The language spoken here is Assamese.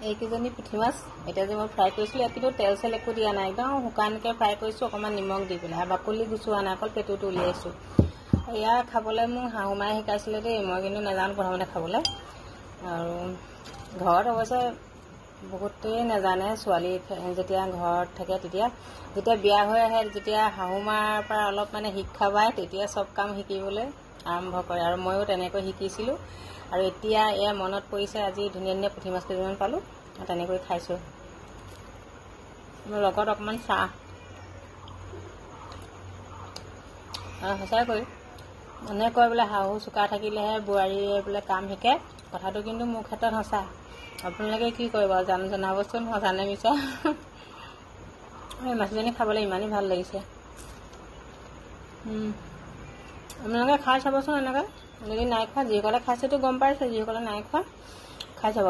এইকেইজনী পুঠি মাছ এতিয়া যে মই ফ্ৰাই কৰিছিলোঁ, ইয়াত কিন্তু তেল চেল একো দিয়া নাই, একদম শুকানকৈ ফ্ৰাই কৰিছোঁ অকণমান নিমখ দি পেলাই, আৰু বাকলি গুচোৱা নাই, অকল পেটুটো উলিয়াইছোঁ। এয়া খাবলৈ মোক শাহু মায়ে শিকাইছিলে দেই, মই কিন্তু নাজানো প্ৰথমতে খাবলৈ। আৰু ঘৰত অৱশ্যে বহুতেই নাজানে, ছোৱালী যেতিয়া ঘৰত থাকে তেতিয়া বিয়া হৈ আহে, যেতিয়া শাহু মাৰ পৰা অলপ মানে শিক্ষা পায় তেতিয়া চব কাম শিকিবলৈ আৰম্ভ কৰে, আৰু ময়ো তেনেকৈ শিকিছিলোঁ। আৰু এতিয়া এয়া মনত পৰিছে, আজি ধুনীয়া ধুনীয়া পুঠি মাছ কেইটামান পালোঁ, তেনেকৈ খাইছোঁ। মোৰ লগত অকণমান চাহ। আৰু সঁচাকৈ মানুহে কয় বোলে শাহু চোকা থাকিলেহে বোৱাৰীয়ে বোলে কাম শিকে, কথাটো কিন্তু মোৰ ক্ষেত্ৰত সঁচা। আপোনালোকে কি কৰিব জনাবচোন, সঁচা নে মিছা। এই মাছজনী খাবলৈ ইমানেই ভাল লাগিছে। আপোনালোকে খাই চাবচোন এনেকৈ, যদি নাই খোৱা, যিসকলে খাইছেতো গম পাইছে, যিসকলে নাই খোৱা খাই চাব।